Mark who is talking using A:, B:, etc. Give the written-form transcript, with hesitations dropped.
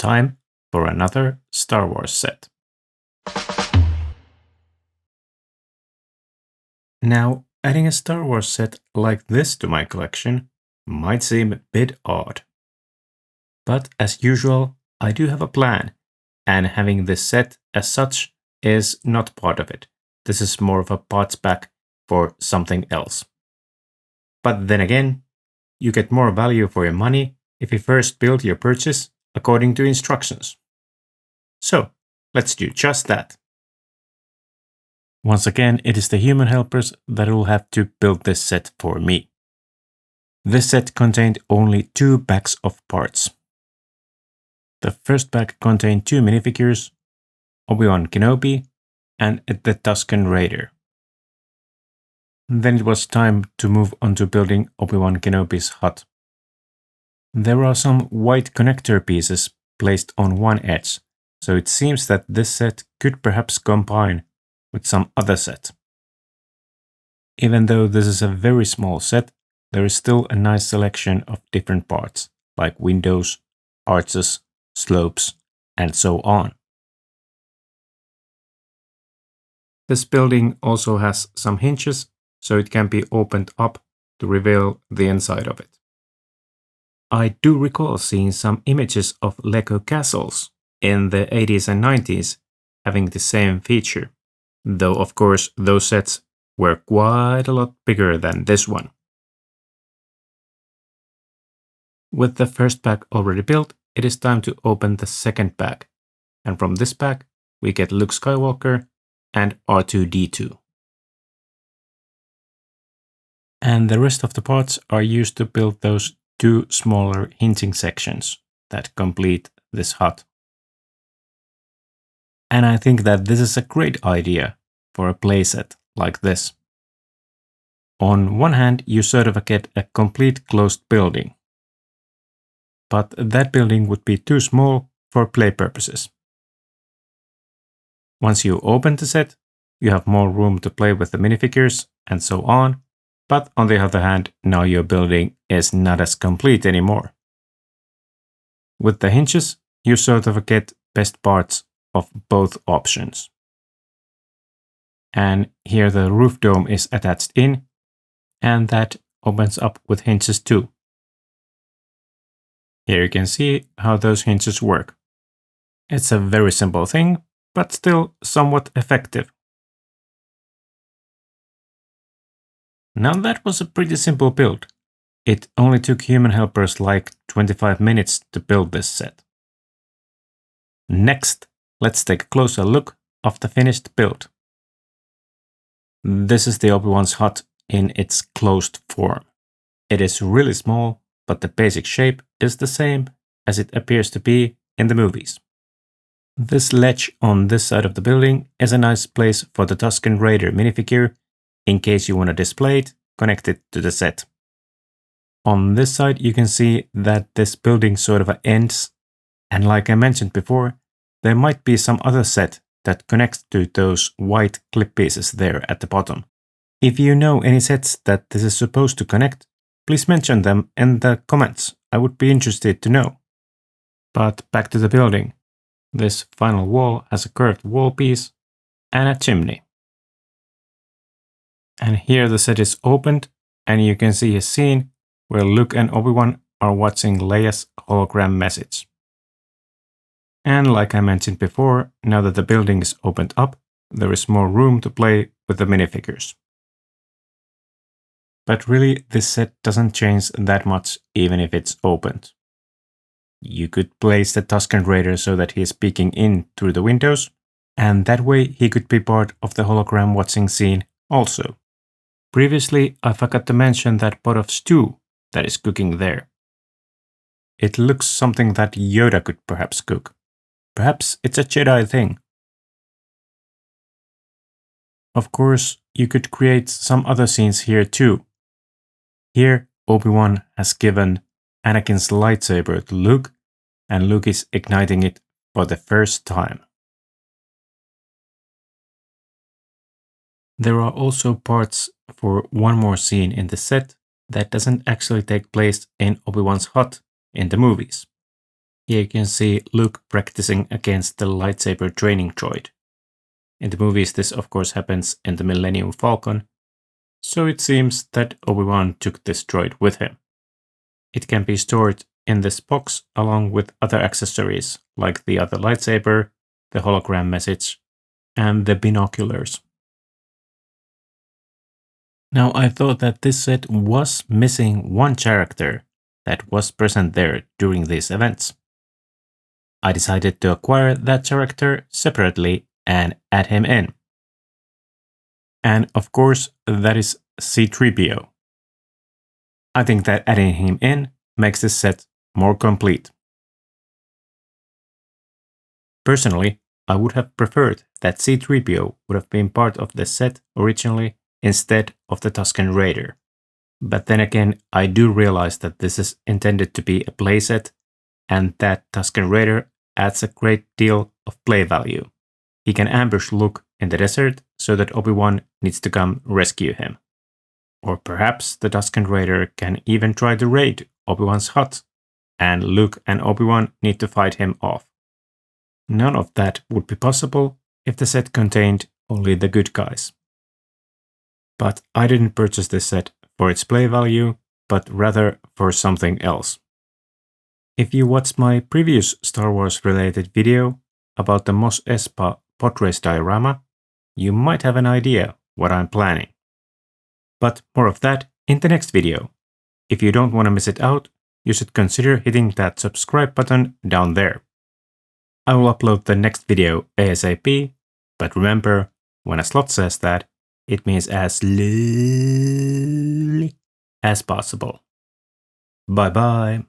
A: time for another Star Wars set. Now, adding a Star Wars set like this to my collection might seem a bit odd. But as usual, I do have a plan, and having this set as such is not part of it. This is more of a parts pack for something else. But then again, you get more value for your money if you first build your purchase according to instructions. So, let's do just that. Once again, it is the human helpers that will have to build this set for me. This set contained only 2 bags of parts. The first bag contained 2 minifigures, Obi-Wan Kenobi and the Tusken Raider. Then it was time to move on to building Obi-Wan Kenobi's hut. There are some white connector pieces placed on one edge, so it seems that this set could perhaps combine with some other set. Even though this is a very small set, there is still a nice selection of different parts, like windows, arches, slopes, and so on. This building also has some hinges, so it can be opened up to reveal the inside of it. I do recall seeing some images of Lego castles in the 80s and 90s having the same feature, though of course those sets were quite a lot bigger than this one. With the first bag already built, it is time to open the second bag, and from this bag we get Luke Skywalker and R2-D2. And the rest of the parts are used to build those 2 smaller hinging sections that complete this hut. And I think that this is a great idea for a playset like this. On one hand, you sort of get a complete closed building, but that building would be too small for play purposes. Once you open the set, you have more room to play with the minifigures and so on, but on the other hand, now your building is not as complete anymore. With the hinges, you sort of get best parts of both options. And here the roof dome is attached in, and that opens up with hinges too. Here you can see how those hinges work. It's a very simple thing, but still somewhat effective. Now that was a pretty simple build. It only took human helpers like 25 minutes to build this set. Next, let's take a closer look of the finished build. This is the Obi-Wan's hut in its closed form. It is really small, but the basic shape is the same as it appears to be in the movies. This ledge on this side of the building is a nice place for the Tusken Raider minifigure in case you want to display it connected to the set. On this side you can see that this building sort of ends, and like I mentioned before, there might be some other set that connects to those white clip pieces there at the bottom. If you know any sets that this is supposed to connect, please mention them in the comments. I would be interested to know. But back to the building. This final wall has a curved wall piece and a chimney. And here the set is opened, and you can see a scene where Luke and Obi-Wan are watching Leia's hologram message. And like I mentioned before, now that the building is opened up, there is more room to play with the minifigures. But really, this set doesn't change that much even if it's opened. You could place the Tusken Raider so that he is peeking in through the windows, and that way he could be part of the hologram watching scene also. Previously, I forgot to mention that pot of stew that is cooking there. It looks something that Yoda could perhaps cook. Perhaps it's a Jedi thing. Of course, you could create some other scenes here too. Here, Obi-Wan has given Anakin's lightsaber to Luke, and Luke is igniting it for the first time. There are also parts for one more scene in the set that doesn't actually take place in Obi-Wan's hut in the movies. Here you can see Luke practicing against the lightsaber training droid. In the movies, this of course happens in the Millennium Falcon, so it seems that Obi-Wan took this droid with him. It can be stored in this box along with other accessories like the other lightsaber, the hologram message, and the binoculars. Now I thought that this set was missing one character that was present there during these events. I decided to acquire that character separately and add him in. And of course, that is C-3PO. I think that adding him in makes this set more complete. Personally, I would have preferred that C-3PO would have been part of the set originally instead of the Tusken Raider. But then again, I do realize that this is intended to be a playset and that Tusken Raider adds a great deal of play value. He can ambush Luke in the desert so that Obi-Wan needs to come rescue him. Or perhaps the Tusken Raider can even try to raid Obi-Wan's hut, and Luke and Obi-Wan need to fight him off. None of that would be possible if the set contained only the good guys. But I didn't purchase this set for its play value, but rather for something else. If you watched my previous Star Wars related video about the Mos Espa podrace diorama, you might have an idea what I'm planning. But more of that in the next video. If you don't want to miss it out, you should consider hitting that subscribe button down there. I will upload the next video ASAP, but remember, when a Sloth says that, it means as slowly as possible. Bye bye.